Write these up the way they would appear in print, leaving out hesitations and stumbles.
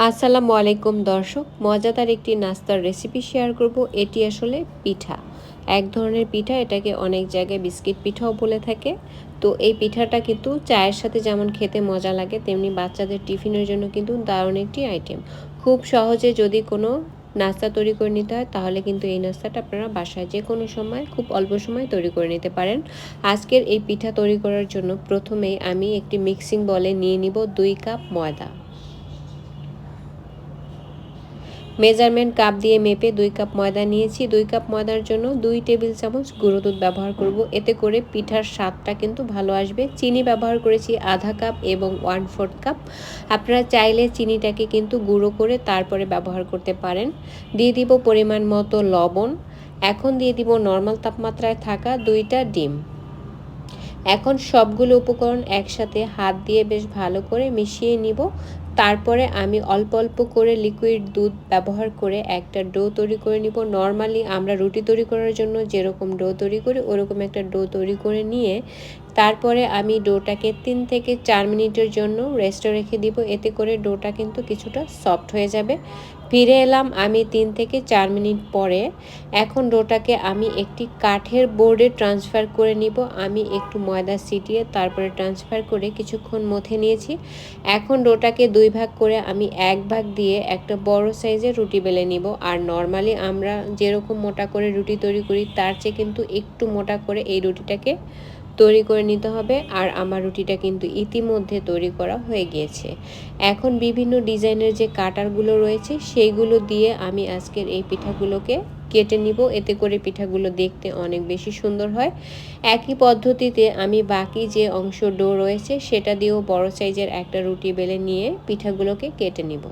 আসসালামু আলাইকুম দর্শক, মজাদার একটি নাস্তার রেসিপি শেয়ার করব। এটি আসলে পিঠা, এক ধরনের পিঠা। এটাকে অনেক জায়গায় বিস্কিট পিঠাও বলে থাকে। তো এই পিঠাটা কিন্তু চায়ের সাথে যেমন খেতে মজা লাগে, তেমনি বাচ্চাদের টিফিনের জন্য কিন্তু দারুণ একটি আইটেম। খুব সহজে যদি কোনো নাস্তা তৈরি করে নিতে হয়, তাহলে কিন্তু এই নাস্তাটা আপনারা বাসায় যে কোনো সময় খুব অল্প সময় তৈরি করে নিতে পারেন। আজকের এই পিঠা তৈরি করার জন্য প্রথমেই আমি একটি মিক্সিং বলে নিয়ে নিব 2 কাপ ময়দা। মেজারমেন্ট কাপ দিয়ে মেপে 2 কাপ ময়দা নিয়েছি। 2 কাপ ময়দার জন্য 2 টেবিল চামচ গুঁড়ো দুধ ব্যবহার করব। এতে করে পিঠার স্বাদটা কিন্তু ভালো আসবে। চিনি ব্যবহার করেছি আধা কাপ এবং 1/4 কাপ। আপনারা চাইলে চিনিটাকে কিন্তু গুঁড়ো করে তারপরে ব্যবহার করতে পারেন। দিয়ে দিব পরিমাণ মতো লবণ। এখন দিয়ে দিব নর্মাল তাপমাত্রায় থাকা 2টা ডিম। এখন সবগুলো উপকরণ একসাথে হাত দিয়ে বেশ ভালো করে মিশিয়ে নিব। তারপরে আমি অল্প অল্প করে লিকুইড দুধ ব্যবহার করে একটা ডো তৈরি করে নিব। নর্মালি আমরা রুটি তৈরি করার জন্য যেরকম ডো তৈরি করি, ওরকম একটা ডো তৈরি করে নিয়ে তারপরে আমি ডোটাকে 3 থেকে 4 মিনিটের জন্য রেস্টে রেখে দিব। এতে করে ডোটা কিন্তু কিছুটা সফট হয়ে যাবে। ফিরে এলাম আমি 3 থেকে 4 মিনিট পরে। এখন ডোটাকে আমি একটি কাঠের বোর্ডে ট্রান্সফার করে নিব। আমি একটু ময়দা ছিটিয়ে তারপরে ট্রান্সফার করে কিছুক্ষণ মথে নিয়েছি। এখন ডোটাকে 2 ভাগ করে আমি 1 ভাগ দিয়ে একটা বড় সাইজের রুটি বেলে নিব। আর নর্মালি আমরা যেরকম মোটা করে রুটি তৈরি করি, তার চেয়ে কিন্তু একটু মোটা করে এই রুটিটাকে তৈরি করে নিতে হবে। আর আমার রুটিটা কিন্তু ইতিমধ্যে তৈরি করা হয়ে গিয়েছে। এখন বিভিন্ন ডিজাইনের যে কাটারগুলো রয়েছে, সেইগুলো দিয়ে আমি আজকের এই পিঠাগুলোকে কেটে নিব। এতে করে পিঠাগুলো দেখতে অনেক বেশি সুন্দর হয়। একই পদ্ধতিতে আমি বাকি যে অংশ ডো রয়েছে, সেটা দিয়েও বড় সাইজের একটা রুটি বেলে নিয়ে পিঠাগুলোকে কেটে নিব।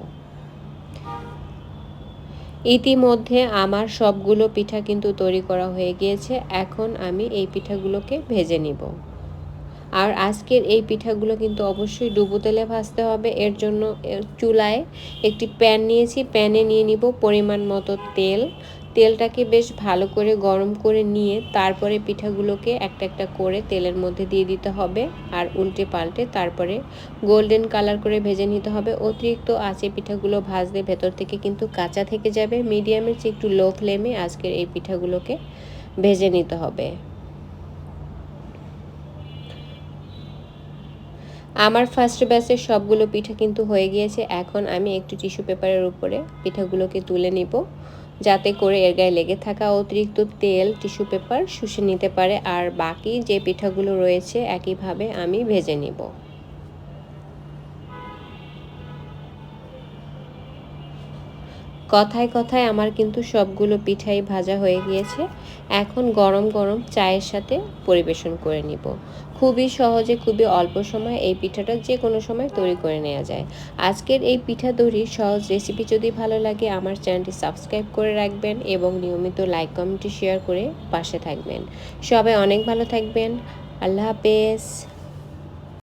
ইতিমধ্যে আমার সবগুলো পিঠা কিন্তু তৈরি করা হয়ে গিয়েছে। এখন আমি এই পিঠাগুলোকে ভেজে নিব। আর আজকের এই পিঠাগুলো কিন্তু অবশ্যই ডুবো তেলে ভাজতে হবে। এর জন্য চুলায় একটি প্যান নিয়েছি। প্যানে নিয়ে নিব পরিমাণ মতো তেল। তেলটাকে বেশ ভালো করে গরম করে নিয়ে তারপরে পিঠাগুলোকে একটা একটা করে তেলের মধ্যে দিয়ে দিতে হবে। আর উল্টে পাল্টে তারপরে গোল্ডেন কালার করে ভেজে নিতে হবে। অতিরিক্ত আঁচে পিঠাগুলো ভাজলে ভেতর থেকে কিন্তু কাঁচা থেকে যাবে। মিডিয়ামের চেয়ে একটু লো ফ্লেমে আজকের এই পিঠাগুলোকে ভেজে নিতে হবে। আমার ফার্স্ট ব্যাচের সবগুলো পিঠা কিন্তু হয়ে গিয়েছে। এখন আমি একটু টিস্যু পেপারের উপরে পিঠাগুলোকে তুলে নিব, যাতে করে এর গায়ে লেগে থাকা অতিরিক্ত তেল টিস্যু পেপার শুষে নিতে পারে। আর বাকি যে পিঠাগুলো রয়েছে একইভাবে আমি ভেজে নিব। কথায় কথায় আমার কিন্তু সবগুলো পিঠাই ভাজা হয়ে গিয়েছে। এখন গরম গরম চায়ের সাথে পরিবেশন করে নিব। খুবই সহজে, খুবই অল্প সময় এই পিঠাটা যে কোনো সময় তৈরি করে নেওয়া যায়। আজকের এই পিঠা তৈরির সহজ রেসিপি যদি ভালো লাগে, আমার চ্যানেলটি সাবস্ক্রাইব করে রাখবেন এবং নিয়মিত লাইক কমেন্ট শেয়ার করে পাশে থাকবেন। সবাই অনেক ভালো থাকবেন। আল্লাহ হাফেজ।